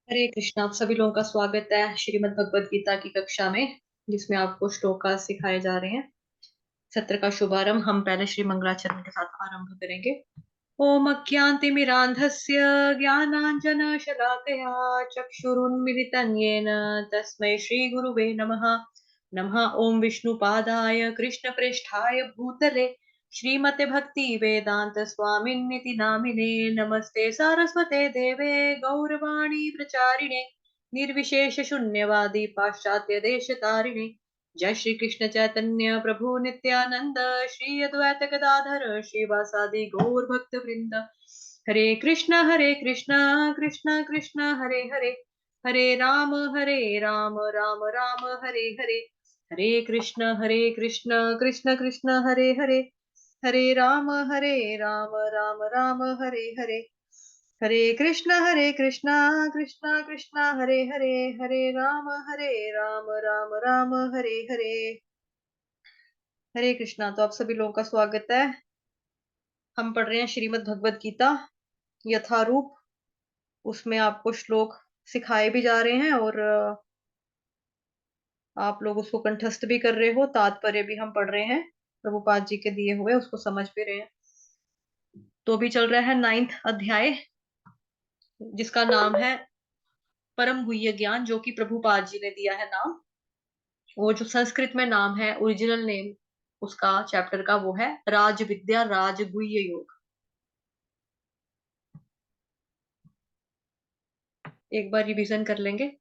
हरे कृष्णा। आप सभी लोगों का स्वागत है श्रीमद् भगवद गीता की कक्षा में, जिसमें आपको श्लोका सिखाए जा रहे हैं। सत्र का शुभारंभ हम पहले श्री मंगलाचरण के साथ आरंभ करेंगे। ओम अज्ञानतिमिरान्धस्य ज्ञानाञ्जन शलाकया चक्षुरुन्मिलितं येन तस्मै श्री गुरुवे नमः। नमः ओम विष्णुपादाय कृष्णप्रेष्ठाय भूतले श्रीमते भक्ति वेदांत स्वामिन्निति नामिने। नमस्ते सारस्वते देवे गौरवाणी प्रचारिणे निर्विशेष शून्यवादी पाश्चात्य देश तारिणे। जय श्री कृष्ण चैतन्य प्रभु नित्यानंद श्री अद्वैत गदाधर श्रीवासादि गौर भक्त वृंद। हरे कृष्ण कृष्ण कृष्ण हरे हरे, हरे राम राम राम हरे हरे। हरे कृष्ण कृष्ण कृष्ण हरे हरे, हरे राम राम राम हरे हरे। हरे कृष्ण कृष्ण कृष्ण हरे हरे, हरे राम राम राम हरे हरे। हरे कृष्णा। तो आप सभी लोगों का स्वागत है। हम पढ़ रहे हैं श्रीमद् भगवद गीता यथारूप। उसमें आपको श्लोक सिखाए भी जा रहे हैं और आप लोग उसको कंठस्थ भी कर रहे हो। तात्पर्य भी हम पढ़ रहे हैं, प्रभुपाद जी के दिए हुए, उसको समझ भी रहे हैं। तो भी चल रहा है 9th अध्याय, जिसका नाम है परम गुह्य ज्ञान, जो कि प्रभुपाद जी ने दिया है नाम। वो जो संस्कृत में नाम है, ओरिजिनल नेम उसका चैप्टर का, वो है राज विद्या राजगुह्य योग। एक बार रिवीजन कर लेंगे।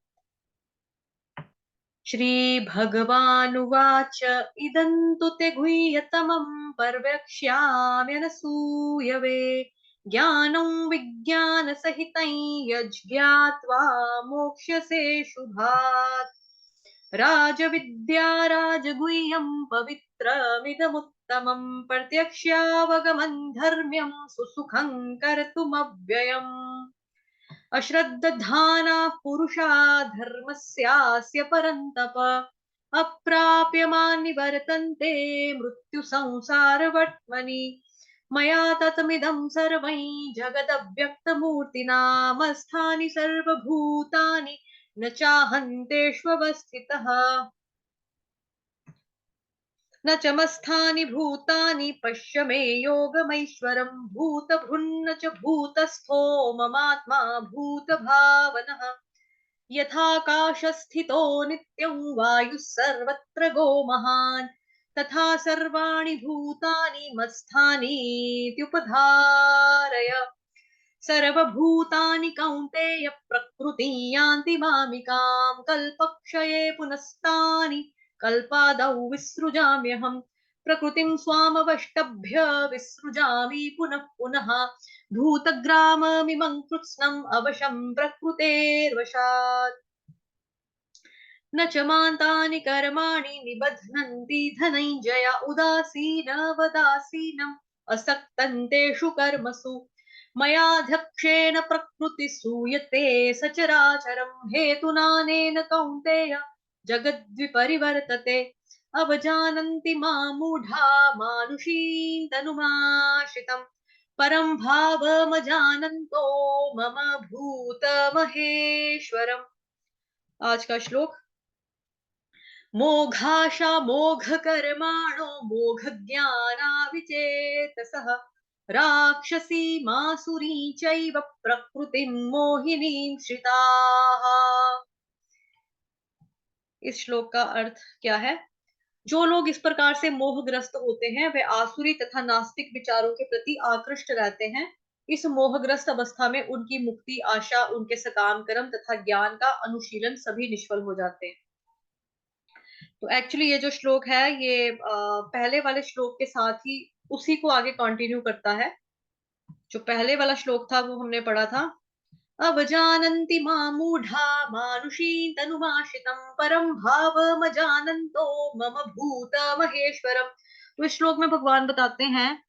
श्री भगवानुवाच इदं तु ते गुह्यतमं पर्वक्ष्याम्यनसूयवे, ज्ञानं विज्ञानसहितं यज्ञात्वा मोक्ष्यसे शुभात्। राजविद्या राजगुह्यं पवित्रमिदमुत्तमं, प्रत्यक्ष्यावगमन् धर्म्यं सुसुखं कर्तुमव्ययम्। अश्रद्धानाः पुरुषा धर्मस्यास्य परन्तप, अप्राप्यमान् निवर्तन्ते मृत्युसंसारवर्त्मनि। मया ततमिदं सर्वं जगदव्यक्तमूर्तिनामस्थानि सर्वभूतानि न चाहन्तेष्वस्थितः। न चमस्थानि भूतानि पश्य मे योगमैश्वरम्, भूतभृन्न च भूतस्थो ममात्मा भूतभावनः। यथाकाशस्थितो नित्यं वायुः सर्वत्र गो महान्, तथा सर्वाणि भूतानि मत्स्थानीत्युपधारय। सर्वभूतानि कौन्तेय प्रकृतिं यान्ति मामिकां, कल्पक्षये पुनस्तानि कल्पादौ विसृजाम्यहम्। प्रकृतिं स्वामवष्टभ्य विसृजामि पुनः पुनः, भूतग्राममिमं कृत्स्नम् अवशं प्रकृतेर्वशात्। न च मान्तानि कर्माणि निबध्नन्ति धनञ्जय, उदासीनवदासीनम् असक्तन्तेषु कर्मसु। मयाध्यक्षेण प्रकृतिः सूयते सचराचरम्, हेतुनानेन कौन्तेय जगद्विपरिवर्तते। अवजानन्ति मां मूढा मानुषीं तनुमाश्रितम्, परं भावमजानन्तो मम भूतमहेश्वरम्। आज का श्लोक। मोघाशा मोघकर्माणो मोघज्ञानाविचेतसः, राक्षसीमासुरी चैव प्रकृतिं मोहिनीं श्रिताः। इस श्लोक का अर्थ क्या है? जो लोग इस प्रकार से मोहग्रस्त होते हैं, वे आसुरी तथा नास्तिक विचारों के प्रति आकृष्ट रहते हैं। इस मोहग्रस्त अवस्था में उनकी मुक्ति, आशा, उनके सकाम कर्म तथा ज्ञान का अनुशीलन सभी निष्फल हो जाते हैं। तो एक्चुअली ये जो श्लोक है, ये पहले वाले श्लोक के साथ ही उसी को आगे कंटिन्यू करता है। जो पहले वाला श्लोक था वो हमने पढ़ा था, अवजानन्ति मां मूढ़ा मानुषीं तनुमाश्रितं, परम भावमजानन्तो मम भूत महेश्वरम। तो इस श्लोक में भगवान बताते हैं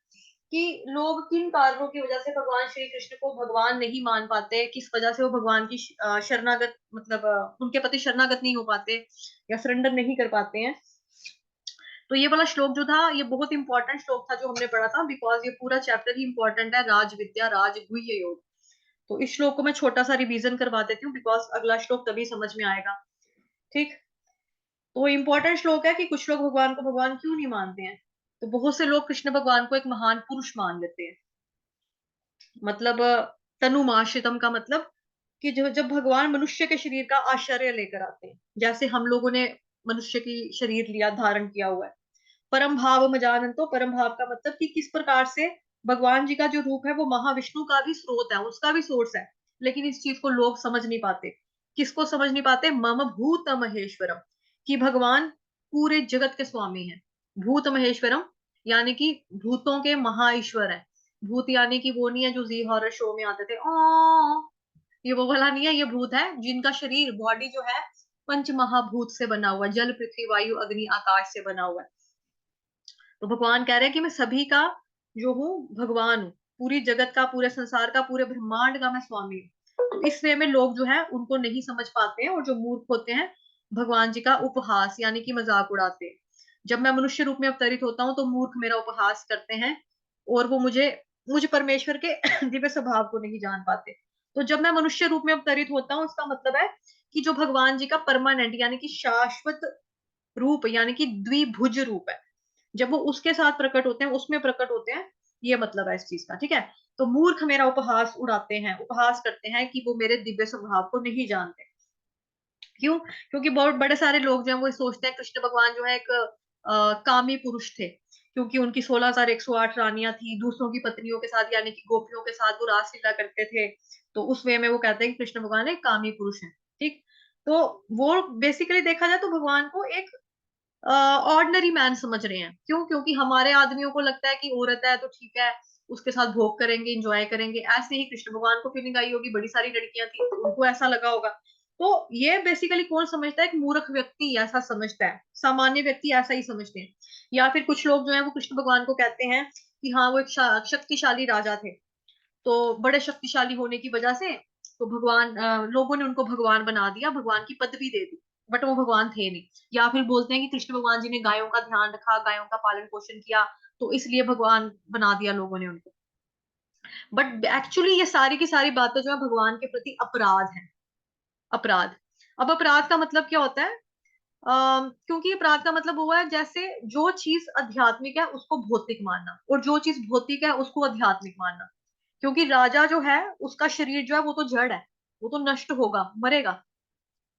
कि लोग किन कारणों की वजह से भगवान श्री कृष्ण को भगवान नहीं मान पाते, किस वजह से वो भगवान की शरणागत, मतलब उनके प्रति शरणागत नहीं हो पाते या सरेंडर नहीं कर पाते हैं। तो ये वाला श्लोक जो था, ये बहुत इंपॉर्टेंट श्लोक था जो हमने पढ़ा था, बिकॉज ये पूरा चैप्टर ही इंपॉर्टेंट है, राज विद्या राज गुह्य योग। तो इस श्लोक को मैं छोटा सा रिवीजन करवा देती हूँ, बिकॉज अगला श्लोक तभी समझ में आएगा। ठीक, तो इंपॉर्टेंट श्लोक है कि कुछ लोग भगवान को भगवान क्यों नहीं मानते हैं। तो बहुत से लोग कृष्ण भगवान को एक महान पुरुष मान लेते हैं। मतलब तनुमाश्रितम का मतलब कि जो जब भगवान मनुष्य के शरीर का आश्रय लेकर आते हैं, जैसे हम लोगों ने मनुष्य की शरीर लिया, धारण किया हुआ है। परम भाव मजानंतो, परम भाव का मतलब कि किस प्रकार से भगवान जी का जो रूप है वो महाविष्णु का भी स्रोत है, उसका भी सोर्स है। लेकिन इस चीज को लोग समझ नहीं पाते। किसको समझ नहीं पाते? मम भूत महेश्वरम, कि भगवान पूरे जगत के स्वामी हैं। भूत महेश्वरम यानी कि भूतों के महाईश्वर है। भूत यानी कि वो नहीं है जो जी हॉरर शो में आते थे ओ, ये वो वाला नहीं है। ये भूत है जिनका शरीर, बॉडी जो है पंच महाभूत से बना हुआ है, जल पृथ्वी वायु अग्नि आकाश से बना हुआ है। तो भगवान कह रहे हैं कि मैं सभी का जो हूँ भगवान हूँ, पूरी जगत का, पूरे संसार का, पूरे ब्रह्मांड का मैं स्वामी हूँ। तो इस वे में लोग जो है उनको नहीं समझ पाते हैं, और जो मूर्ख होते हैं भगवान जी का उपहास यानी कि मजाक उड़ाते हैं। जब मैं मनुष्य रूप में अवतरित होता हूँ तो मूर्ख मेरा उपहास करते हैं, और वो मुझे मुझे परमेश्वर के दिव्य स्वभाव को नहीं जान पाते। तो जब मैं मनुष्य रूप में अवतरित होता हूँ, इसका मतलब है कि जो भगवान जी का परमानेंट यानी कि शाश्वत रूप यानी कि द्विभुज रूप है, जब वो उसके साथ प्रकट होते हैं, उसमें प्रकट होते हैं। ये मतलब है इस चीज का। ठीक है, तो मूर्ख मेरा उपहास उड़ाते हैं, उपहास करते हैं कि वो मेरे दिव्य स्वभाव को नहीं जानते। क्यों? क्योंकि बहुत बड़े सारे लोग जो हैं वो सोचते हैं कृष्ण भगवान जो है एक कामी पुरुष थे, क्योंकि उनकी 16,108 रानियां थी, दूसरों की पत्नियों के साथ यानी कि गोपियों के साथ वो रासलीला करते थे। तो उस वे में वो कहते हैं कि कृष्ण भगवान एक कामी पुरुष है। ठीक, तो वो बेसिकली देखा जाए तो भगवान को एक ऑर्डिनरी मैन समझ रहे हैं। क्यों? क्योंकि हमारे आदमियों को लगता है कि औरत है तो ठीक है, उसके साथ भोग करेंगे, इंजॉय करेंगे। ऐसे ही कृष्ण भगवान को फीलिंग आई होगी, बड़ी सारी लड़कियां थी तो उनको ऐसा लगा होगा। तो ये बेसिकली कौन समझता है? एक मूर्ख व्यक्ति ऐसा समझता है, सामान्य व्यक्ति ऐसा ही समझते हैं। या फिर कुछ लोग जो है वो कृष्ण भगवान को कहते हैं कि हाँ वो एक शक्तिशाली राजा थे, तो बड़े शक्तिशाली होने की वजह से तो भगवान लोगों ने उनको भगवान बना दिया, भगवान की पदवी दे दी, बट वो भगवान थे नहीं। या फिर बोलते हैं कि कृष्ण भगवान जी ने गायों का ध्यान रखा, गायों का पालन पोषण किया, तो इसलिए भगवान बना दिया लोगों ने उनको। बट एक्चुअली ये सारी की सारी बातें जो है भगवान के प्रति अपराध है। अपराध। अब अपराध का मतलब क्या होता है? क्योंकि अपराध का मतलब हुआ है जैसे जो चीज आध्यात्मिक है उसको भौतिक मानना, और जो चीज भौतिक है उसको आध्यात्मिक मानना। क्योंकि राजा जो है उसका शरीर जो है वो तो जड़ है, वो तो नष्ट होगा, मरेगा।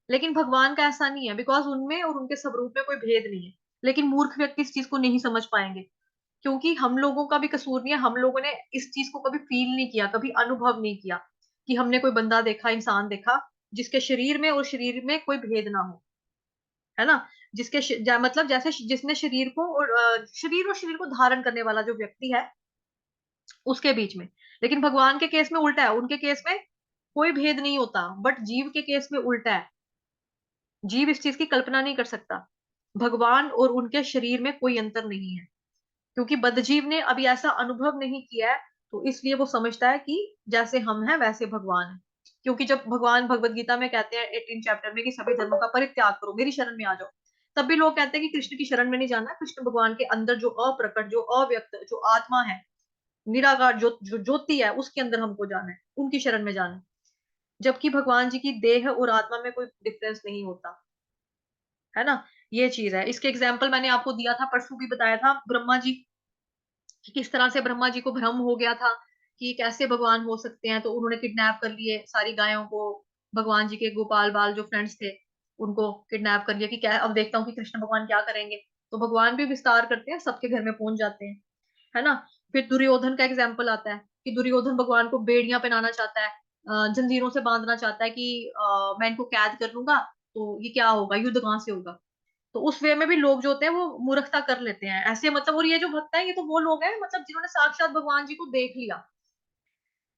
लेकिन भगवान का ऐसा नहीं है, बिकॉज उनमें और उनके स्वरूप में कोई भेद नहीं है। लेकिन मूर्ख व्यक्ति इस चीज को नहीं समझ पाएंगे, क्योंकि हम लोगों का भी कसूर नहीं है। हम लोगों ने इस चीज को कभी फील नहीं किया, कभी अनुभव नहीं किया कि हमने कोई बंदा देखा, इंसान देखा जिसके शरीर में और शरीर में कोई भेद ना हो, है ना। मतलब जैसे जिसने शरीर को और शरीर और शरीर को धारण करने वाला जो व्यक्ति है उसके बीच में। लेकिन भगवान के केस में उल्टा है, उनके केस में कोई भेद नहीं होता, बट जीव के केस में उल्टा है। जीव इस चीज की कल्पना नहीं कर सकता। भगवान और उनके शरीर में कोई अंतर नहीं है, क्योंकि बद्धजीव ने अभी ऐसा अनुभव नहीं किया है। तो इसलिए वो समझता है कि जैसे हम हैं वैसे भगवान है। क्योंकि जब भगवान भगवत गीता में कहते हैं 18 चैप्टर में कि सभी धर्मों का परित्याग करो, मेरी शरण में आ जाओ, तब भी लोग कहते हैं कि कृष्ण की शरण में नहीं जाना, कृष्ण भगवान के अंदर जो अप्रकट, जो अव्यक्त, जो आत्मा है, निराकार जो ज्योति है, उसके अंदर हमको जाना है, उनकी शरण में जाना है। जबकि भगवान जी की देह और आत्मा में कोई डिफरेंस नहीं होता, है ना। ये चीज है। इसके एग्जाम्पल मैंने आपको दिया था, परसों भी बताया था, ब्रह्मा जी कि किस तरह से ब्रह्मा जी को भ्रम हो गया था कि कैसे भगवान हो सकते हैं, तो उन्होंने किडनैप कर लिए सारी गायों को। भगवान जी के गोपाल बाल जो फ्रेंड्स थे उनको किडनैप कर लिया कि क्या अब देखता हूँ कि कृष्ण भगवान क्या करेंगे। तो भगवान भी विस्तार करते हैं, सबके घर में पहुंच जाते हैं, है ना। फिर दुर्योधन का एग्जाम्पल आता है कि दुर्योधन भगवान को बेड़ियां पहनाना चाहता है, जंजीरों से बांधना चाहता है कि मैं इनको कैद कर लूंगा तो ये क्या होगा, युद्ध कहाँ से होगा। तो उस वे में भी लोग जो होते हैं वो मूर्खता कर लेते हैं ऐसे, मतलब। और ये जो भक्त है ये तो वो लोग हैं मतलब जिन्होंने साक्षात भगवान जी को देख लिया।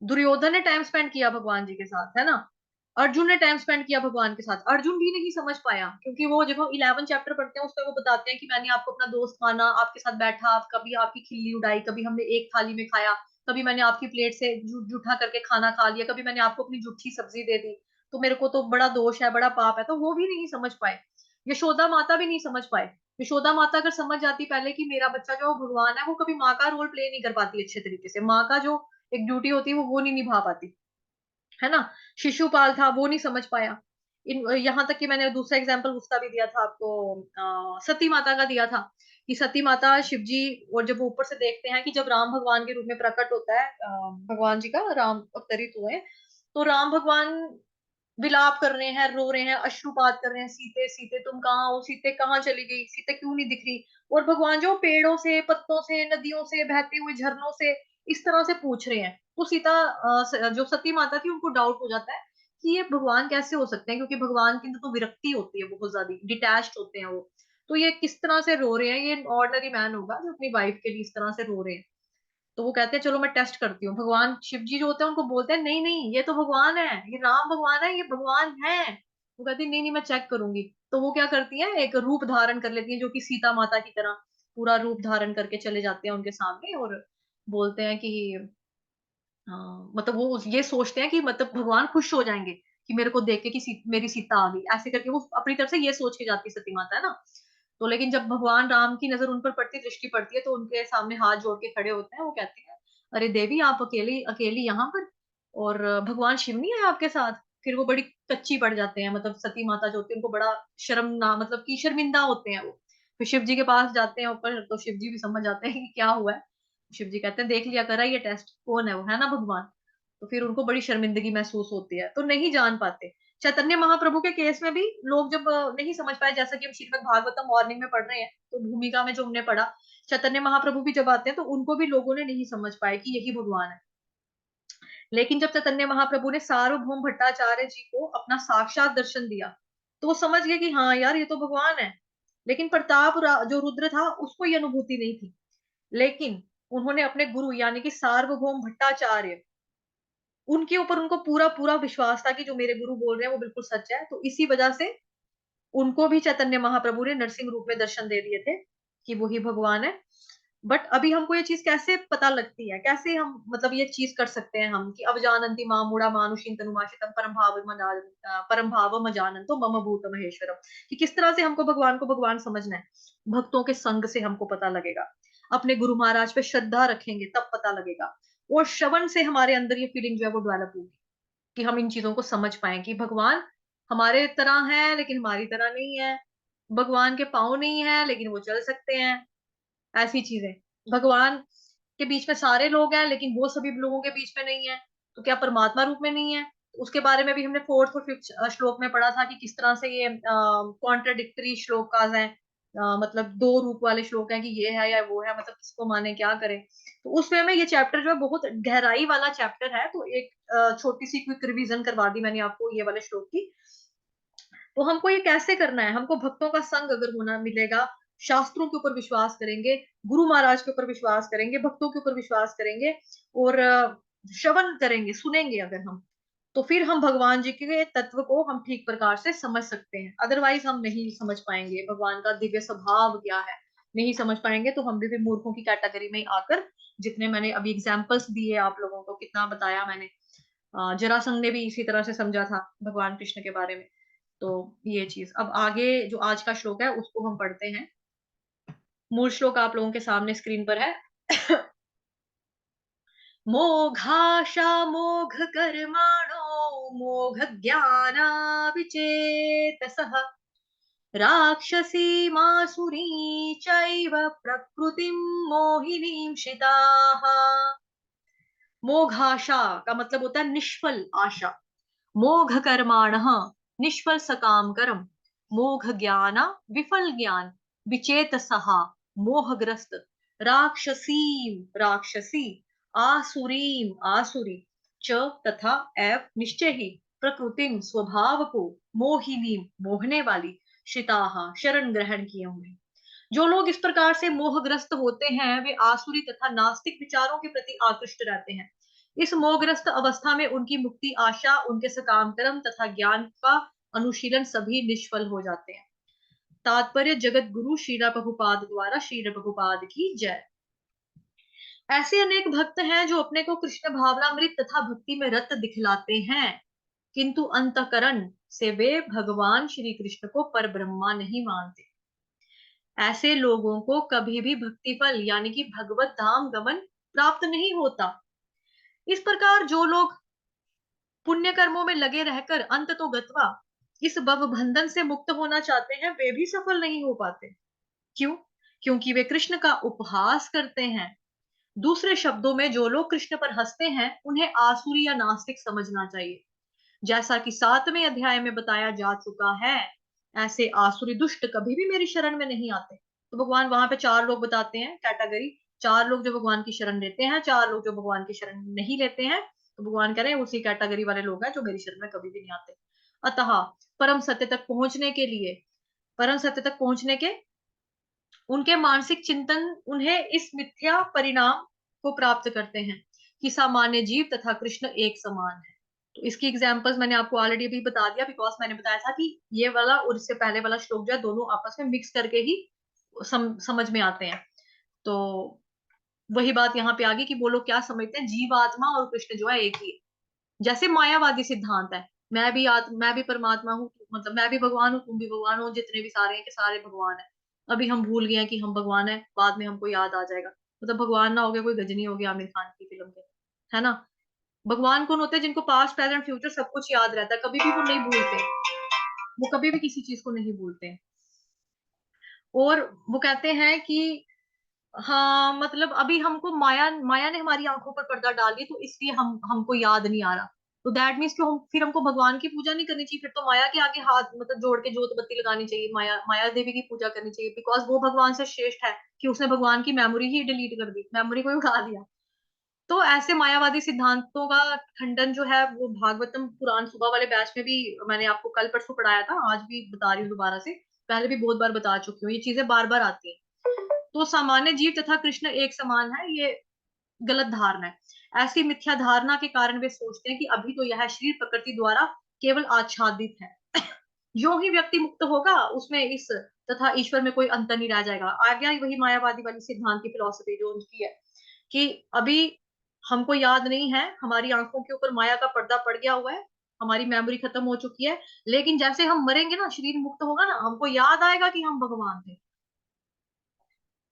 दुर्योधन ने टाइम स्पेंड किया भगवान जी के साथ, है ना। अर्जुन ने टाइम स्पेंड किया भगवान के साथ, अर्जुन भी नहीं समझ पाया, क्योंकि वो जब हम 11 चैप्टर पढ़ते हैं उसमें वो बताते हैं कि मैंने आपको अपना दोस्त माना, आपके साथ बैठा, आप कभी आपकी खिल्ली उड़ाई, कभी हमने एक थाली में खाया, कभी मैंने आपकी प्लेट से जूठा करके खाना खा लिया, कभी मैंने आपको अपनी जूठी सब्जी दे दी, तो मेरे को तो बड़ा दोष है, बड़ा पाप है। तो वो भी नहीं समझ पाए। यशोदा माता भी नहीं समझ पाए। यशोदा माता अगर समझ जाती पहले कि मेरा बच्चा जो भगवान है, वो कभी माँ का रोल प्ले नहीं कर पाती अच्छे तरीके से, माँ का जो एक ड्यूटी होती है वो नहीं निभा पाती। है ना। शिशुपाल था, वो नहीं समझ पाया। यहाँ तक कि मैंने दूसरा एग्जाम्पल उसका भी दिया था आपको, सती माता का दिया था कि सती माता शिव जी, और जब वो ऊपर से देखते हैं कि जब राम भगवान के रूप में प्रकट होता है, भगवान जी का राम अवतरित हुए, तो राम भगवान विलाप कर रहे हैं, रो रहे हैं, अश्रुपात कर रहे हैं, सीते सीते तुम कहाँ हो, सीते कहाँ चली गई, सीते क्यों नहीं दिख रही। और भगवान जो पेड़ों से, पत्तों से, नदियों से, बहते हुए झरनों से इस तरह से पूछ रहे हैं, तो सीता, जो सती माता थी, उनको डाउट हो जाता है कि ये भगवान कैसे हो सकते हैं, क्योंकि भगवान के अंदर तो विरक्ति होती है, बहुत ज्यादा डिटैच्ड होते हैं वो। तो ये किस तरह से रो रहे हैं, ये ऑर्डिनरी मैन होगा जो अपनी वाइफ के लिए इस तरह से रो रहे हैं। तो वो कहते हैं चलो मैं टेस्ट करती हूँ। भगवान शिव जी जो होते हैं उनको बोलते हैं नहीं नहीं, ये तो भगवान है, ये राम भगवान है, ये भगवान है। वो कहती है नहीं नहीं, मैं चेक करूंगी। तो वो क्या करती है, एक रूप धारण कर लेती है, जो कि सीता माता की तरह पूरा रूप धारण करके चले जाते हैं उनके सामने, और बोलते हैं कि मतलब वो ये सोचते हैं कि मतलब भगवान खुश हो जाएंगे कि मेरे को देख के कि मेरी सीता आ गई, ऐसे करके वो अपनी तरफ से ये सोच के जाती सती माता, है ना। तो लेकिन जब भगवान राम की नजर उन पर पड़ती, दृष्टि पड़ती है, तो उनके सामने हाथ जोड़ के खड़े होते हैं। वो कहते हैं अरे देवी, आप अकेली अकेली यहाँ पर, और भगवान शिव नहीं है आपके साथ। फिर वो बड़ी कच्ची पड़ जाते हैं, मतलब सती माता जो होती है उनको बड़ा शर्म ना, मतलब कि शर्मिंदा होते हैं वो। फिर शिव जी के पास जाते हैं ऊपर, तो शिव जी भी समझ जाते हैं कि क्या हुआ है। शिव जी कहते हैं देख लिया करा ये टेस्ट, कौन है वो, है ना भगवान। तो फिर उनको बड़ी शर्मिंदगी महसूस होती है, तो नहीं जान पाते। चैतन्य महाप्रभु के केस में भी लोग जब नहीं समझ पाए, जैसा कि हम श्रीमद् भागवतम मॉर्निंग में पढ़ रहे हैं, तो भूमिका में जो हमने पढ़ा, चैतन्य महाप्रभु भी जब आते हैं तो उनको भी लोगों ने नहीं समझ पाए कि यही भगवान है। लेकिन जब चैतन्य महाप्रभु ने सार्वभौम भट्टाचार्य जी को अपना साक्षात दर्शन दिया, तो वो समझ गए कि हाँ यार, ये तो भगवान है। लेकिन जो रुद्र था, उसको ये अनुभूति नहीं थी। लेकिन उन्होंने अपने गुरु यानी कि सार्वभौम भट्टाचार्य, उनके ऊपर उनको पूरा पूरा विश्वास था कि जो मेरे गुरु बोल रहे हैं वो बिल्कुल सच है। तो इसी वजह से उनको भी चैतन्य महाप्रभु ने नरसिंह रूप में दर्शन दे दिए थे कि वही भगवान है। बट अभी हमको ये चीज कैसे पता लगती है, कैसे हम मतलब ये चीज कर सकते हैं हम कि अवजानंती मां मूढ़ा मानुषीं तनुमाशितम परम भाव मजानंतो मम भूत महेश्वरम, कि किस तरह से हमको भगवान को भगवान समझना है। भक्तों के संग से हमको पता लगेगा, अपने गुरु महाराज पे श्रद्धा रखेंगे तब पता लगेगा, और श्रवण से हमारे अंदर ये फीलिंग जो है वो डेवलप होगी कि हम इन चीजों को समझ पाए कि भगवान हमारे तरह है लेकिन हमारी तरह नहीं है। भगवान के पाँव नहीं है लेकिन वो चल सकते हैं, ऐसी चीजें। भगवान के बीच में सारे लोग हैं लेकिन वो सभी लोगों के बीच में नहीं है, तो क्या परमात्मा रूप में नहीं है। उसके बारे में भी हमने फोर्थ और फिफ्थ श्लोक में पढ़ा था कि किस तरह से ये कॉन्ट्रडिक्टरी श्लोक हैं, मतलब दो रूप वाले श्लोक हैं कि ये है या वो है, मतलब किसको माने क्या करें। तो उसमें में ये चैप्टर जो है बहुत गहराई वाला चैप्टर है, तो एक छोटी सी क्विक रिवीजन करवा दी मैंने आपको ये वाले श्लोक की। तो हमको ये कैसे करना है, हमको भक्तों का संग अगर होना मिलेगा, शास्त्रों के ऊपर विश्वास करेंगे, गुरु महाराज के ऊपर विश्वास करेंगे, भक्तों के ऊपर विश्वास करेंगे, और श्रवण करेंगे, सुनेंगे अगर हम, तो फिर हम भगवान जी के तत्व को हम ठीक प्रकार से समझ सकते हैं। अदरवाइज हम नहीं समझ पाएंगे भगवान का दिव्य स्वभाव क्या है, नहीं समझ पाएंगे तो हम भी फिर मूर्खों की कैटेगरी में आकर, जितने मैंने अभी एग्जाम्पल्स दिए आप लोगों को, कितना बताया मैंने। जरासंध ने भी इसी तरह से समझा था भगवान कृष्ण के बारे में। तो ये चीज, अब आगे जो आज का श्लोक है उसको हम पढ़ते हैं। मूल श्लोक आप लोगों के सामने स्क्रीन पर है। मोघाशा मोघ कर्माणो मोघ ज्ञाना विचेतसः राक्षसी मासुरी चैव प्रकृतिं मोहिनीं शिताः। मोघाशा का मतलब होता है निष्फल आशा, मोघ कर्माण निष्फल सकाम कर्म, मोघ ज्ञान विफल ज्ञान, विचेत सहा मोहग्रस्त, राक्षसीम राक्षसी, आसुरीम आसुरी, च तथा एव निश्चय ही, प्रकृतिम स्वभाव को, मोहिनीम मोहने वाली, शिताहा शरण ग्रहण किए हुए। जो लोग इस प्रकार से मोहग्रस्त होते हैं वे आसुरी तथा नास्तिक विचारों के प्रति आकृष्ट रहते हैं। इस मोहग्रस्त अवस्था में उनकी मुक्ति आशा, उनके सकाम कर्म तथा ज्ञान का अनुशीलन सभी निष्फल हो जाते हैं। तात्पर्य जगत गुरु श्रीला प्रभुपाद द्वारा श्रील प्रभुपाद की जय। ऐसे अनेक भक्त हैं जो अपने को कृष्ण भावनामृत तथा भक्ति में रत दिखलाते हैं, किंतु अंतकरण से वे भगवान श्री कृष्ण को पर ब्रह्मा नहीं मानते। ऐसे लोगों को कभी भी भक्ति फल यानी कि भगवत धाम गमन प्राप्त नहीं होता। इस प्रकार जो लोग पुण्य पुण्य कर्मों में लगे रहकर अंत तो गत्वा इस भव बंधन से मुक्त होना चाहते हैं, वे भी सफल नहीं हो पाते। क्यों? क्योंकि वे कृष्ण का उपहास करते हैं। दूसरे शब्दों में, जो लोग कृष्ण पर हंसते हैं उन्हें आसुरी या नास्तिक समझना चाहिए। जैसा कि 7वें अध्याय में बताया जा चुका है, ऐसे आसुरी दुष्ट कभी भी मेरी शरण में नहीं आते। तो भगवान वहां पे 4 लोग बताते हैं कैटेगरी, 4 लोग जो भगवान की शरण लेते हैं, 4 लोग जो भगवान की शरण नहीं लेते हैं। तो भगवान कह रहे हैं उसी कैटेगरी वाले लोग हैं जो मेरी शरण में कभी भी नहीं आते। अतः परम सत्य तक पहुंचने के लिए, परम सत्य तक पहुंचने के उनके मानसिक चिंतन उन्हें इस मिथ्या परिणाम को प्राप्त करते हैं कि सामान्य जीव तथा कृष्ण एक समान है। तो इसकी एग्जांपल्स मैंने आपको ऑलरेडी भी बता दिया, बिकॉज मैंने बताया था कि ये वाला और इससे पहले वाला श्लोक जो है दोनों आपस में मिक्स करके ही समझ में आते हैं। तो वही बात यहाँ पे आ गई कि वो लोग क्या समझते हैं, जीव आत्मा और कृष्ण जो है एक ही है। जैसे मायावादी सिद्धांत है, मैं भी परमात्मा हूँ, मतलब मैं भी भगवान हूँ, तुम भी भगवान हो, जितने भी सारे हैं कि सारे भगवान है। अभी हम भूल गए हैं कि हम भगवान है, बाद में हमको याद आ जाएगा। मतलब भगवान ना हो गया कोई गजनी हो गया आमिर खान की फिल्म के, है ना। भगवान कौन होते हैं? जिनको पास्ट प्रेजेंट फ्यूचर सब कुछ याद रहता है, कभी भी वो नहीं भूलते, वो कभी भी किसी चीज को नहीं भूलते। और वो कहते हैं कि हाँ, मतलब अभी हमको माया माया ने हमारी आंखों पर पर्दा डाल दिया, तो इसलिए हमको याद नहीं आ रहा। तो दैट मीन्स कि फिर हमको भगवान की पूजा नहीं करनी चाहिए, फिर तो माया के आगे हाथ मतलब जोड़ के जोत बत्ती लगानी चाहिए, माया देवी की पूजा करनी चाहिए, बिकॉज वो भगवान से श्रेष्ठ है कि उसने भगवान की मेमोरी ही डिलीट कर दी, मेमोरी को ही उड़ा दिया। तो ऐसे मायावादी सिद्धांतों का खंडन जो है वो भागवतम पुराण सुबह वाले बैच में भी मैंने आपको कल परसों पढ़ाया था, आज भी बता रही हूँ दोबारा से, पहले भी बहुत बार बता चुकी हूँ, ये चीजें बार बार आती हैं। तो सामान्य जीव तथा कृष्ण एक समान है, ये गलत धारणा है। ऐसी मिथ्या धारणा के कारण वे सोचते हैं कि अभी तो यह शरीर प्रकृति द्वारा केवल आच्छादित है। जो ही व्यक्ति मुक्त होगा उसमें इस तथा ईश्वर में कोई अंतर नहीं रह जाएगा। आ गया वही मायावादी वाली सिद्धांत की फिलॉसफी जो उनकी है कि अभी हमको याद नहीं है, हमारी आंखों के ऊपर माया का पर्दा पड़ गया हुआ है, हमारी मेमोरी खत्म हो चुकी है, लेकिन जैसे हम मरेंगे ना, शरीर मुक्त होगा ना, हमको याद आएगा कि हम भगवान थे।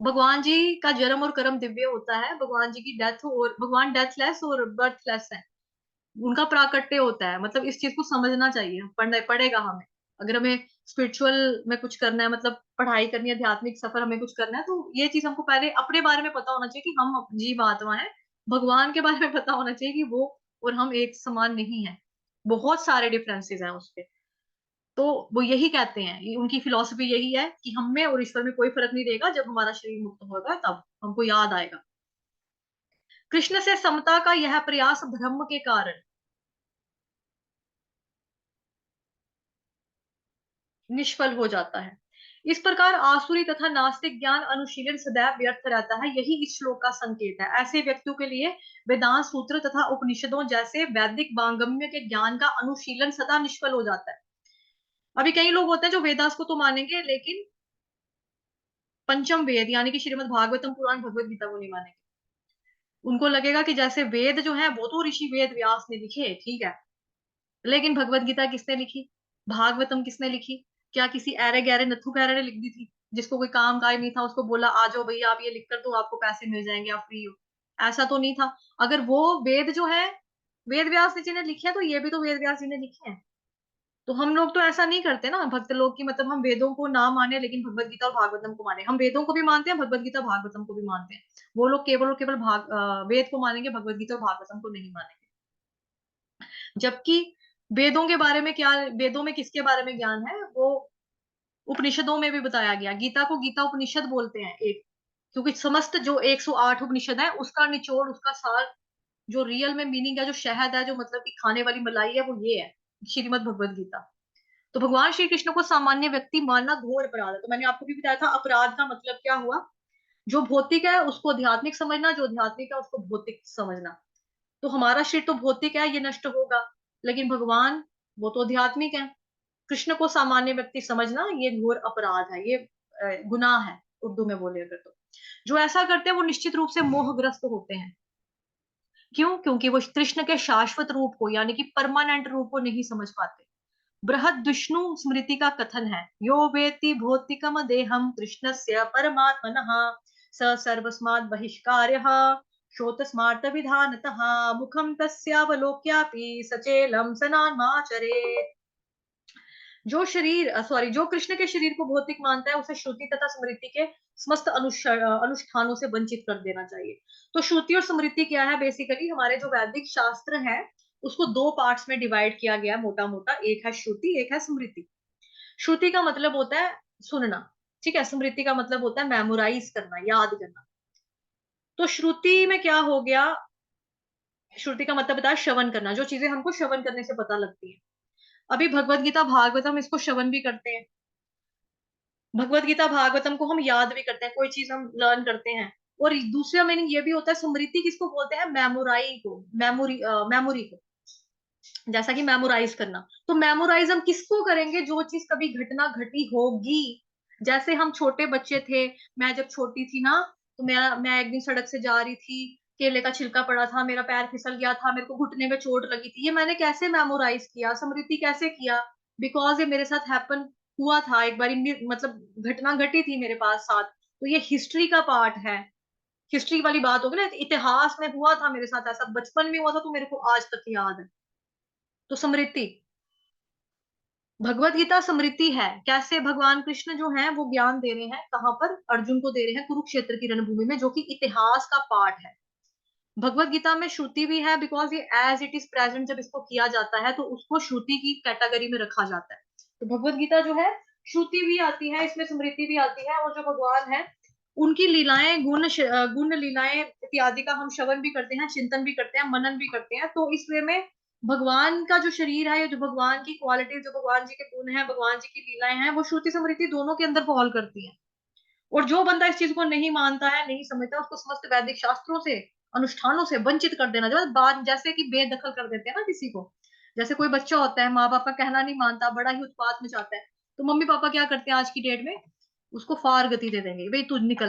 भगवान जी का जन्म और कर्म दिव्य होता है, भगवान जी की डेथ, और भगवान डेथलेस और बर्थलेस है, उनका प्राकट्य होता है। मतलब इस चीज को समझना चाहिए, पड़ेगा हमें। अगर हमें स्पिरिचुअल में कुछ करना है, मतलब पढ़ाई करनी है, आध्यात्मिक सफर हमें कुछ करना है, तो ये चीज हमको पहले अपने बारे में पता होना चाहिए कि हम जीव आत्मा है। भगवान के बारे में पता होना चाहिए कि वो और हम एक समान नहीं है, बहुत सारे डिफरेंसेस हैं उसके। तो वो यही कहते हैं, उनकी फिलॉसफी यही है कि हम में और ईश्वर में कोई फर्क नहीं रहेगा, जब हमारा शरीर मुक्त होगा तब हमको याद आएगा। कृष्ण से समता का यह प्रयास भ्रम के कारण निष्फल हो जाता है। इस प्रकार आसुरी तथा नास्तिक ज्ञान अनुशीलन सदैव व्यर्थ रहता है, यही इस श्लोक का संकेत है। ऐसे व्यक्तियों के लिए वेदांत सूत्र तथा उपनिषदों जैसे वैदिक पांगम्य के ज्ञान का अनुशीलन सदा निष्फल हो जाता है। अभी कई लोग होते हैं जो वेदास को तो मानेंगे, लेकिन पंचम वेद यानी कि श्रीमद् भागवतम पुराण भगवत गीता को नहीं मानेंगे। उनको लगेगा कि जैसे वेद जो है वो तो ऋषि वेद व्यास ने लिखे, ठीक है, लेकिन भगवत गीता किसने लिखी, भागवतम किसने लिखी? क्या किसी ऐरे गहरे नथु खैरे ने लिख दी थी, जिसको कोई काम काज नहीं था, उसको बोला आ जाओ भैया आप ये लिख कर दो, आपको पैसे मिल जाएंगे, आप फ्री हो? ऐसा तो नहीं था। अगर वो वेद जो है वेद व्यास जी ने लिखे हैं, तो ये भी तो वेद व्यास जी ने लिखे हैं। तो हम लोग तो ऐसा नहीं करते ना भक्त लोग की, मतलब हम वेदों को ना माने लेकिन भगवत गीता और भागवतम को माने। हम वेदों को भी मानते हैं, भगवत गीता भागवतम को भी मानते हैं। वो लोग केवल और केवल वेद को मानेंगे, भगवत गीता और भागवतम को नहीं मानेंगे। जबकि वेदों के बारे में क्या, वेदों में किसके बारे में ज्ञान है, वो उपनिषदों में भी बताया गया। गीता को गीता उपनिषद बोलते हैं एक, क्योंकि समस्त जो 108 उपनिषद है उसका निचोड़, उसका सार, जो रियल में मीनिंग है, जो शहद है, जो मतलब कि खाने वाली मलाई है, वो ये है श्रीमद् भगवत गीता। तो भगवान श्री कृष्ण को सामान्य व्यक्ति मानना घोर अपराध है। तो मैंने आपको भी बताया था अपराध का मतलब क्या हुआ, जो भौतिक है उसको आध्यात्मिक समझना, जो आध्यात्मिक है उसको भौतिक समझना। तो हमारा शरीर तो भौतिक है, ये नष्ट होगा, लेकिन भगवान वो तो आध्यात्मिक है। कृष्ण को सामान्य व्यक्ति समझना ये घोर अपराध है, ये गुनाह है उर्दू में बोले अगर तो। जो ऐसा करते हैं वो निश्चित रूप से मोहग्रस्त होते हैं। क्यों? क्योंकि वो कृष्ण के शाश्वत रूप को यानी कि परमानेंट रूप को नहीं समझ पाते। बृहद विष्णु स्मृति का कथन है, यो वेत्ति भौतिकम देहम कृष्णस्य परमात्मनः स सर्वस्मात् बहिष्कार्यः श्रोतस्मार्त विधानतः मुखम तस्यावलोक्यापि सचेलम सनामाचरेत्। जो कृष्ण के शरीर को भौतिक मानता है उसे श्रुति तथा स्मृति के समस्त अनुष्ठानों से वंचित कर देना चाहिए। तो श्रुति और स्मृति क्या है? बेसिकली हमारे जो वैदिक शास्त्र है उसको दो पार्ट्स में डिवाइड किया गया है मोटा मोटा। एक है श्रुति, एक है स्मृति। श्रुति का मतलब होता है सुनना, ठीक है। स्मृति का मतलब होता है मेमोराइज करना, याद करना। तो श्रुति में क्या हो गया? श्रुति का मतलब बताया श्रवण करना, जो चीजें हमको श्रवण करने से पता लगती है। अभी भगवत गीता भागवतम इसको श्रवण भी करते हैं, भगवत गीता भागवतम को हम याद भी करते हैं, कोई चीज हम लर्न करते हैं। और दूसरा मीनिंग ये भी होता है, स्मृति किसको बोलते हैं? मेमोराई को, मेमोरी को, जैसा कि मेमोराइज करना। तो मेमोराइज हम किसको करेंगे? जो चीज कभी घटना घटी होगी। जैसे हम छोटे बच्चे थे, मैं जब छोटी थी ना, तो मैं एक दिन सड़क से जा रही थी, केले का छिलका पड़ा था, मेरा पैर फिसल गया था, मेरे को घुटने में चोट लगी थी। ये मैंने कैसे मेमोराइज किया, स्मृति कैसे किया? बिकॉज ये मेरे साथ हैपन हुआ था एक बार, मतलब घटना घटी थी मेरे पास साथ। तो ये हिस्ट्री का पार्ट है, हिस्ट्री वाली बात होगी ना, इतिहास में हुआ था मेरे साथ ऐसा, बचपन में हुआ था, तो मेरे को आज तक याद है। तो स्मृति, भगवत गीता स्मृति है। कैसे? भगवान कृष्ण जो है वो ज्ञान दे रहे हैं, कहाँ पर? अर्जुन को दे रहे हैं कुरुक्षेत्र की रणभूमि में, जो कि इतिहास का पार्ट है। भगवत गीता में श्रुति भी है, बिकॉज ये एज इट इज प्रेजेंट जब इसको किया जाता है तो उसको श्रुति की कैटेगरी में रखा जाता है। तो भगवत गीता जो है श्रुति भी आती है इसमें, स्मृति भी आती है। और जो भगवान है उनकी लीलाएं, गुण लीलाएं इत्यादि का हम श्रवण भी करते हैं, चिंतन भी करते हैं, मनन भी करते हैं। तो इस वे में भगवान का जो शरीर है, जो भगवान की क्वालिटी, जो भगवान जी के गुण है, भगवान जी की लीलाएं हैं, वो श्रुति स्मृति दोनों के अंदर फॉल करती है। और जो बंदा इस चीज को नहीं मानता है, नहीं समझता, उसको समस्त वैदिक शास्त्रों से, अनुष्ठानों से वंचित कर देना। जो बात जैसे कि बेदखल कर देते हैं ना किसी को। जैसे कोई बच्चा होता है, माँ बाप का कहना नहीं मानता, बड़ा ही उत्पात में जाता है, तो मम्मी पापा क्या करते हैं आज की डेट में? उसको फार गति दे देंगे, भाई तू निकल,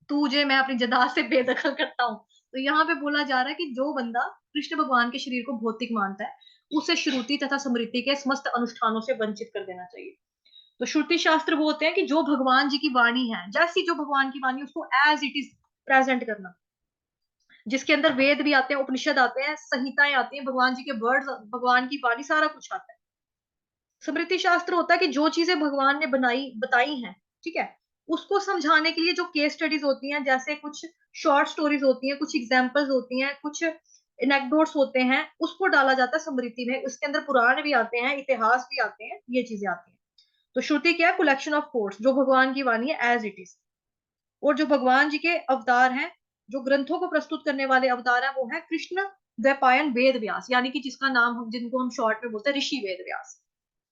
तुझे मैं अपनी जदा से बेदखल करता हूँ। तो यहाँ पे बोला जा रहा है कि जो बंदा कृष्ण भगवान के शरीर को भौतिक मानता है उसे श्रुति तथा स्मृति के समस्त अनुष्ठानों से वंचित कर देना चाहिए। तो श्रुति शास्त्र वो होते हैं कि जो भगवान जी की वाणी है, जैसी जो भगवान की वाणी, उसको एज इट इज प्रेजेंट करना, जिसके अंदर वेद भी आते हैं, उपनिषद आते हैं, संहिताएं आती हैं, भगवान जी के वर्ड्स, भगवान की वाणी, सारा कुछ आता है। स्मृति शास्त्र होता है कि जो चीजें भगवान ने बनाई बताई हैं, ठीक है, उसको समझाने के लिए जो केस स्टडीज होती हैं, जैसे कुछ शॉर्ट स्टोरीज होती हैं, कुछ एग्जाम्पल्स होती हैं, कुछ एनेक्डोट्स होते हैं, उसको डाला जाता है स्मृति में। उसके अंदर पुराण भी आते हैं, इतिहास भी आते हैं, ये चीजें आती हैं। तो श्रुति क्या है? कलेक्शन ऑफ कोर्स, जो भगवान की वाणी है एज इट इज। और जो भगवान जी के अवतार हैं, जो ग्रंथों को प्रस्तुत करने वाले अवतार हैं, वो है कृष्ण द्वैपायन वेद व्यास, यानी कि जिसका नाम हम, जिनको हम शॉर्ट में बोलते हैं ऋषि वेद व्यास,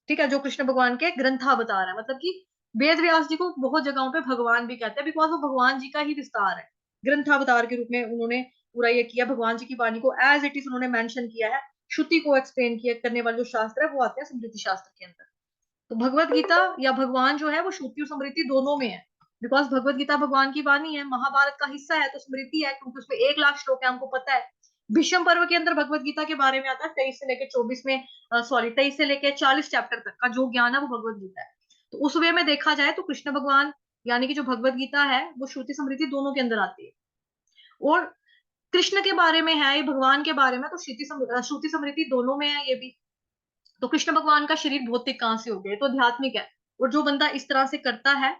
ठीक है, जो कृष्ण भगवान के ग्रंथावतार है। मतलब कि वेद व्यास जी को बहुत जगहों पे भगवान भी कहते हैं, बिकॉज वो भगवान जी का ही विस्तार है। ग्रंथावतार के रूप में उन्होंने पूरा ये किया, भगवान जी की वाणी को एज इट इज उन्होंने मेंशन किया है। श्रुति को एक्सप्लेन किया करने वाले जो शास्त्र है वो आते हैं स्मृति शास्त्र के अंदर। तो भगवत गीता या भगवान जो है वो श्रुति और स्मृति दोनों में है, बिकॉज भगवत गीता भगवान की वाणी है, महाभारत का हिस्सा है, तो स्मृति है क्योंकि उसमें 1 लाख श्लोक है, हमको पता है। भीष्म पर्व के अंदर भगवत गीता के बारे में आता है, 23 से लेकर 24 में, सॉरी 23 से लेकर 40 चैप्टर तक का जो ज्ञान है वो भगवत गीता है। तो उस वे में देखा जाए तो कृष्ण भगवान, यानी कि जो भगवत गीता है वो श्रुति स्मृति दोनों के अंदर आती है। और कृष्ण के बारे में है, ये भगवान के बारे में, तो श्रुति स्मृति दोनों में है ये भी। तो कृष्ण भगवान का शरीर भौतिक कहाँ से हो गया? तो आध्यात्मिक है। और जो बंदा इस तरह से करता है,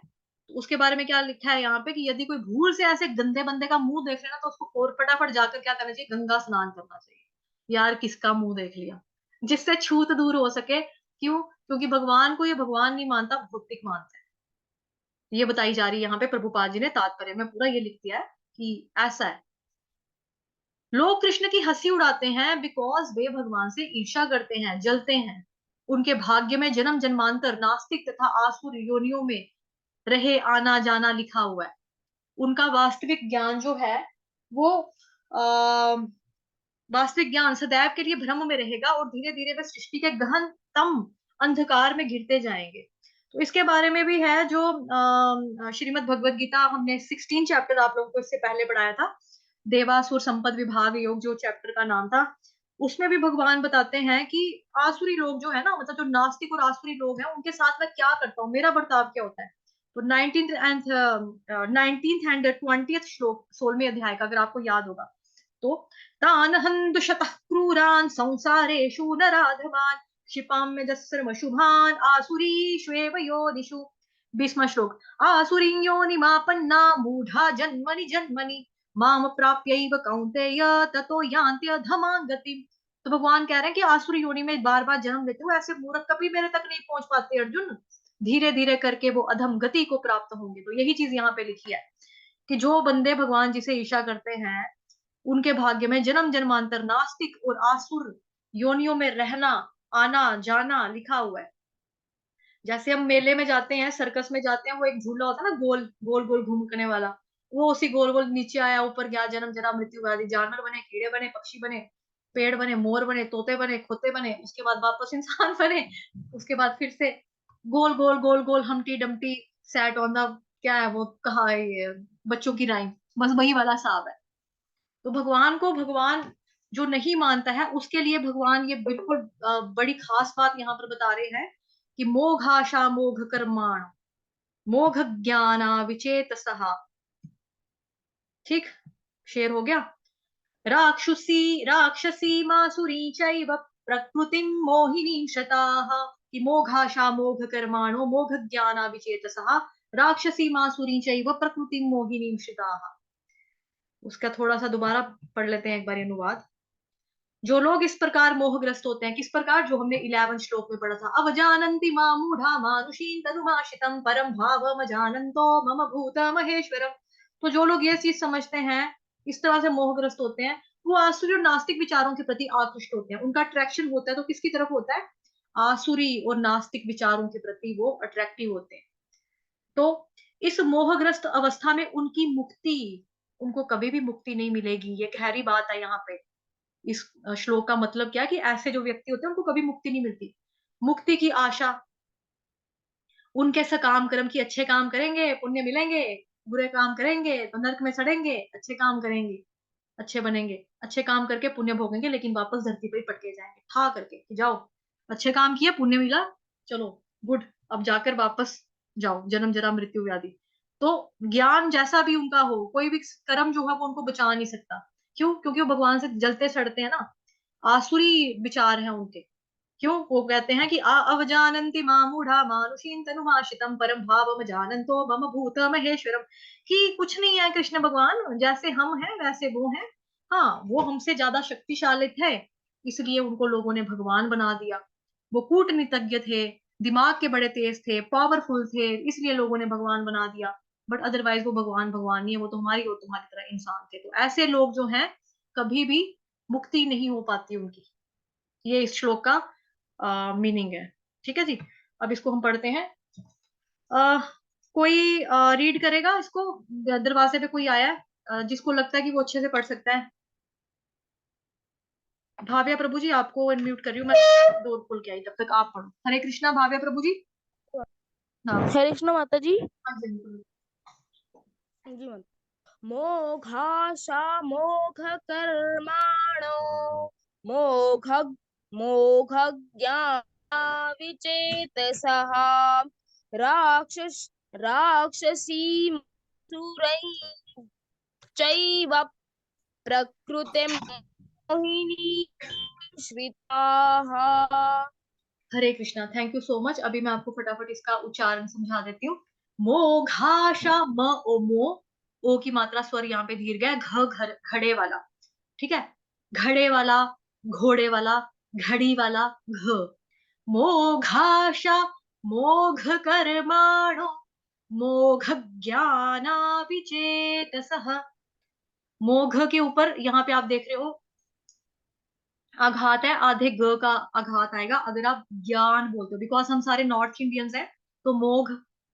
तो उसके बारे में क्या लिखा है यहाँ पे कि यदि कोई भूल से ऐसे गंदे बंदे का मुंह देख लेना, तो उसको और फटाफट जाकर क्या करना चाहिए? गंगा स्नान करना चाहिए। यार किसका मुंह देख लिया, जिससे छूत दूर हो सके। क्यों? क्योंकि भगवान को ये भगवान नहीं मानता, भौतिक मानता है। ये बताई जा रही है यहाँ पे, प्रभुपाद जी ने तात्पर्य में पूरा ये लिख दिया है कि ऐसा है। लोग कृष्ण की हंसी उड़ाते हैं बिकॉज वे भगवान से ईर्ष्या करते हैं, जलते हैं। उनके भाग्य में जन्म जन्मांतर नास्तिक तथा आसुर योनियों में रहे आना जाना लिखा हुआ है। उनका वास्तविक ज्ञान जो है वो वास्तविक ज्ञान सदैव के लिए भ्रम में रहेगा और धीरे धीरे वे सृष्टि के गहनतम अंधकार में गिरते जाएंगे। तो इसके बारे में भी है, जो श्रीमद् भगवत गीता हमने 16 चैप्टर आप लोगों को इससे पहले पढ़ाया था, देवासुर संपद विभाग योग जो चैप्टर का नाम था, उसमें भी भगवान बताते हैं कि आसुरी लोग जो है ना, मतलब जो नास्तिक और आसुरी लोग हैं, उनके साथ मैं क्या करता हूँ, मेरा बर्ताव क्या होता है। तो 19th एंड 20th श्लोक 16वें अध्याय का अगर आपको याद होगा, तो तान हन्तुषतः क्रूरान् संसारेषु नराधमान् क्षिपाम्यजस्रम शुभान् आसुरीष्वेव योनिषु। 20वां श्लोक। आसुरीं योनिमापन्ना मूढ़ा जन्मनि जन्मनि माम प्राप्यैव कौन्तेय ततो यान्ति अधमां गतिम्। तो भगवान कह रहे हैं कि आसुरी योनि में बार बार जन्म लेते हो, ऐसे मूर्ख कभी मेरे तक नहीं पहुंच पाते अर्जुन, धीरे धीरे करके वो अधम गति को प्राप्त होंगे। तो यही चीज यहाँ पे लिखी है कि जो बंदे भगवान जी से ईर्ष्या करते हैं उनके भाग्य में जन्म जन्मांतर नास्तिक और आसुर योनियों में रहना, आना जाना लिखा हुआ है। जैसे हम मेले में जाते हैं, सर्कस में जाते हैं, वो एक झूला होता है ना, गोल गोल गोल घूमने वाला, वो उसी गोल गोल नीचे आया ऊपर गया, जन्म जरा मृत्यु व्याधि, जानवर बने, कीड़े बने, पक्षी बने, पेड़ बने, मोर बने, तोते बने, खोते बने, उसके बाद वापस इंसान बने, उसके बाद फिर से गोल गोल गोल गोल humpty dumpty sat on the, क्या है वो, कहा है ये बच्चों की राइम, बस वही वाला हिसाब है। तो भगवान को, भगवान जो नहीं मानता है उसके लिए भगवान ये बिल्कुल बड़ी खास बात यहाँ पर बता रहे हैं कि मोघाशा मोघ कर्माण मोघ ज्ञाना विचेतसः। ठीक, शेर हो गया। राक्षसी राक्षसी मासुरी चैव प्रकृतिं मोहिनीं शताः कि मोघाशा मोघ कर्माणो मोघ ज्ञाना विचेतसः राक्षसी मासुरी चैव प्रकृतिं मोहिनीं शताः। उसका थोड़ा सा दोबारा पढ़ लेते हैं एक बार अनुवाद। जो लोग इस प्रकार मोहग्रस्त होते हैं, किस प्रकार, जो हमने 11 श्लोक में पढ़ा था, अवजानन्ति मां मूढ़ा मानुषीं तनुमाश्रितं परम भावम जानन्तो मम भूत महेश्वरम। तो जो लोग ये चीज समझते हैं, इस तरह से मोहग्रस्त होते हैं, वो आसुरी और नास्तिक विचारों के प्रति आकृष्ट होते हैं, उनका अट्रैक्शन होता है तो किसकी तरफ होता है, आसुरी और नास्तिक विचारों के प्रति वो अट्रैक्टिव होते हैं। तो इस मोहग्रस्त अवस्था में उनकी मुक्ति, उनको कभी भी मुक्ति नहीं मिलेगी, ये गहरी बात है यहाँ पे। इस श्लोक का मतलब क्या है कि ऐसे जो व्यक्ति होते हैं उनको कभी मुक्ति नहीं मिलती। मुक्ति की आशा, उनके सकाम कर्म की, अच्छे काम करेंगे पुण्य मिलेंगे, बुरे काम करेंगे तो नरक में सड़ेंगे, अच्छे काम करेंगे अच्छे बनेंगे, अच्छे काम करके पुण्य भोगेंगे लेकिन वापस धरती पर ही पटके जाएंगे ठा करके कि जाओ अच्छे काम किए, पुण्य मिला, चलो गुड, अब जाकर वापस जाओ, जन्म जरा मृत्यु व्याधि। तो ज्ञान जैसा भी उनका हो, कोई भी कर्म जो है वो उनको बचा नहीं सकता। क्यों? क्योंकि वो भगवान से जलते सड़ते हैं ना, आसुरी विचार हैं उनके। क्यों? वो कहते हैं कि आ अवजानन्ति मामूढ़ा मानुषीं तनुमाश्रितं परम भावम जानन्तो मम भूत महेश्वरम। कि कुछ नहीं है कृष्ण भगवान, जैसे हम हैं वैसे वो हैं, हाँ वो हमसे ज्यादा शक्तिशाली है, इसलिए उनको लोगों ने भगवान बना दिया। वो कूटनीतिज्ञ थे, दिमाग के बड़े तेज थे, पावरफुल थे, इसलिए लोगों ने भगवान बना दिया। बट अदरवाइज वो भगवान भगवान नहीं है, वो तो हमारी और तुम्हारी तरह इंसान थे। तो ऐसे लोग जो हैं कभी भी मुक्ति नहीं हो पाती उनकी। ये इस श्लोक का मीनिंग है। ठीक है जी, अब इसको हम पढ़ते हैं। आ, कोई रीड करेगा इसको? दरवाजे पे कोई आया है जिसको लगता है कि वो अच्छे से पढ़ सकता है? भाव्या प्रभु जी, आपको अनम्यूट कर रही हूँ मैं, डोर खोल के आई, तब तक आप पढ़ो। हरे कृष्णा भाव्या प्रभु जी। हाँ हरे कृष्ण माता जी। हाँ जी, बिल्कुल। जी माता। मोघाशा मोघ कर्माणो मोघ मोघ ज्ञान विचेतसः राक्षस राक्षसी सुरै चैव प्रकृतिं मोहिनी श्रिताः। हरे Krishna, thank you so much. अभी मैं आपको फटाफट इसका उच्चारण समझा देती हूँ। मोघाशा, म ओ मो, ओ की मात्रा स्वर यहाँ पे दीर्घ है, घ घर घड़े वाला, ठीक है, घड़े वाला, घोड़े वाला, घड़ी वाला, घ। मोघाशा मोघ कर्माणो मोघ ज्ञाना विचेतसः। मोघ के ऊपर यहाँ पे आप देख रहे हो आघात है, आधे ग का आघात आएगा अगर आप ज्ञान बोलते हो, बिकॉज हम सारे नॉर्थ इंडियंस हैं। तो मोघ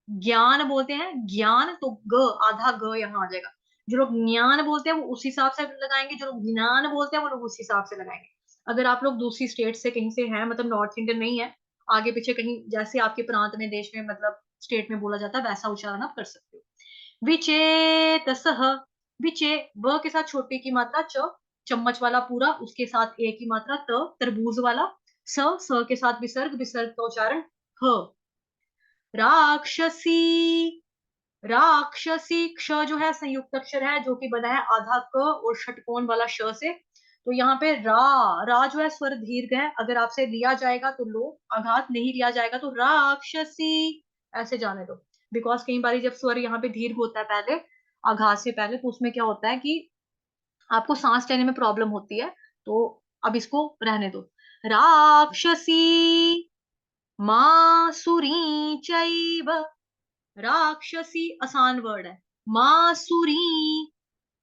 ज्ञान बोलते हैं, ज्ञान तो ग, आधा ग यहाँ आ जाएगा। जो लोग ज्ञान बोलते हैं वो उस हिसाब से लगाएंगे, जो लोग ज्ञान बोलते हैं वो लोग उस हिसाब से लगाएंगे। अगर आप लोग दूसरी स्टेट से कहीं से हैं, मतलब नॉर्थ इंडियन नहीं है, आगे पीछे कहीं जैसे आपके प्रांत में, देश में, मतलब स्टेट में बोला जाता है, वैसा उच्चारण आप कर सकते हो। विचेतसः, विचे व के साथ छोटी की मात्रा च, चम्मच वाला पूरा, उसके साथ ए की मात्रा त, तरबूज वाला, स के साथ विसर्ग, विसर्ग का उच्चारण ह। राक्षसी, राक्षसी, क्ष जो है संयुक्त अक्षर है जो कि बना है आधा क और षटकोण वाला श से। तो यहाँ पे रा जो है स्वर दीर्घ है, अगर आपसे लिया जाएगा तो लो, आघात नहीं लिया जाएगा तो राक्षसी ऐसे जाने दो। बिकॉज कई बार जब स्वर यहाँ पे दीर्घ होता है पहले, आघात से पहले, तो उसमें क्या होता है कि आपको सांस लेने में प्रॉब्लम होती है। तो अब इसको रहने दो। राक्षसी मासुरी चैव, राक्षसी आसान वर्ड है। मासुरी,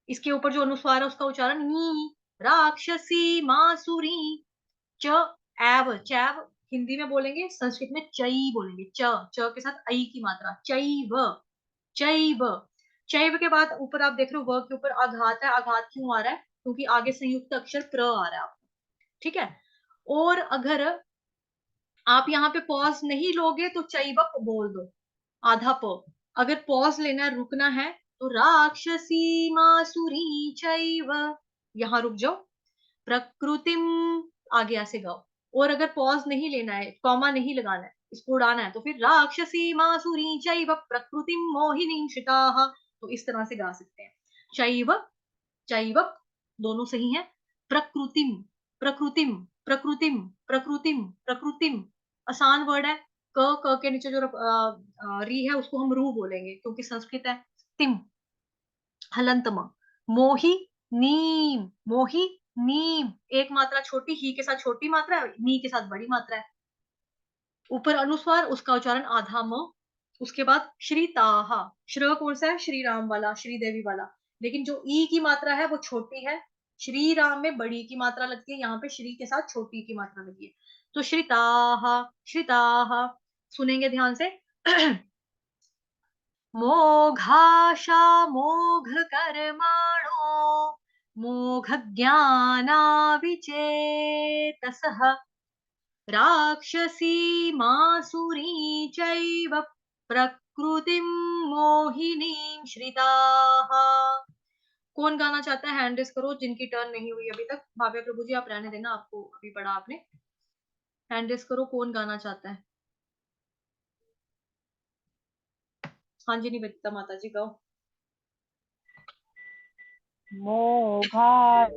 इसके ऊपर जो अनुस्वार है उसका उच्चारण नी। राक्षसी मासुरी। च एव, चैव हिंदी में बोलेंगे, संस्कृत में चई बोलेंगे। च के साथ आई की मात्रा, चैव, चैव। चैव के बाद ऊपर आप देख रहे हो व के ऊपर आघात है। आघात क्यों आ रहा है? क्योंकि आगे संयुक्त अक्षर प्र आ रहा है आपको, ठीक है। और अगर आप यहाँ पे पॉज नहीं लोगे तो चैवप बोल दो, आधा प। अगर पॉज लेना है, रुकना है, तो राक्षसी मासुरी चैव, यहाँ रुक जाओ। प्रकृतिम, आगे ऐसे गाओ। और अगर पॉज नहीं लेना है, कॉमा नहीं लगाना है, इसको उड़ाना है, तो फिर राक्षसी मासुरी चैव प्रकृतिम मोहिनीं श्रिताः, तो इस तरह से गा सकते हैं। चैव, चैव दोनों सही है। प्रकृतिम, प्रकृतिम, प्रकृतिम, प्रकृतिम, प्रकृतिम आसान वर्ड है। क के नीचे जो री है उसको हम रू बोलेंगे क्योंकि संस्कृत है। तिम, हलंतम। मोही नीम, मोही नीम, एक मात्रा छोटी, ही के साथ छोटी मात्रा है, नी के साथ बड़ी मात्रा है। ऊपर अनुस्वार, उसका उच्चारण आधा म। उसके बाद श्रीताहा, श्र कौन सा है? श्री राम वाला, श्रीदेवी वाला। लेकिन जो ई की मात्रा है वो छोटी है। श्री राम में बड़ी की मात्रा लगती है, यहाँ पे श्री के साथ छोटी की मात्रा लगी है। तो श्रिताहा, श्रिताहा सुनेंगे ध्यान से। मोघाशा मोघ कर्माणो मोघ ज्ञानाविचेतसः राक्षसी मासुरी चैव प्रकृतिं मोहिनीं श्रिताः। कौन गाना चाहता है? हैंड रेस करो जिनकी टर्न नहीं हुई अभी तक। भाव्य प्रभु जी आप रहने देना, आपको अभी पढ़ा आपने। हैंड रेस करो, कौन गाना चाहता है? हाँ जी, निवेदिता माता जी गाओ। मोघामो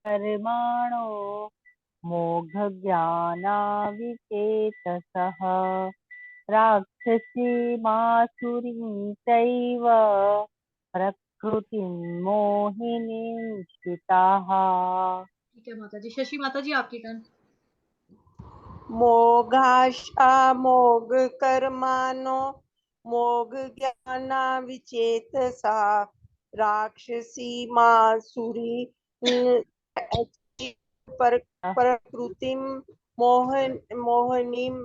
कर्माणो मोघज्ञानाविचेतसः राक्षसी मासुरीं चैव प्रकृतिं मोहिनीं श्रिताः। ठीक है माता जी। शशि माता जी आपकी टर्न। मोघाशा मोघ कर्मानो मोघ ज्ञानाविचेतसा राक्षसी मासुरी प्रकृतिम मोहनीम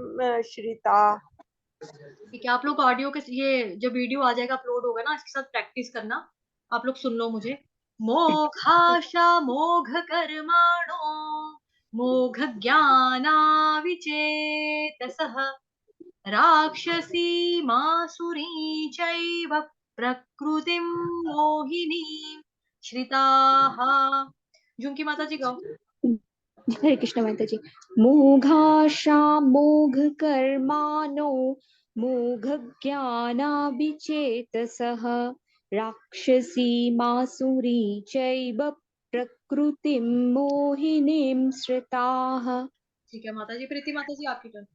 श्रिता। ठीक है, आप लोग ऑडियो के, ये जो वीडियो आ जाएगा अपलोड होगा ना, इसके साथ प्रैक्टिस करना। आप लोग सुन लो मुझे। मोघाशा मोघ कर्माणो मोघ ज्ञानाविचेतसः राक्षसी मासुरी चैव प्रकृतिं मोहिनीं श्रिताः। झुमकी माता जी गाओ। हरे कृष्ण माता जी। मोघाशा मोघ कर्माणो मोघ ज्ञानाविचेतसः राक्षसी मासुरी चैव प्रकृतिं मोहिनीं श्रिताः। ठीक है माता जी। प्रीति माता जी आपकी टर्न।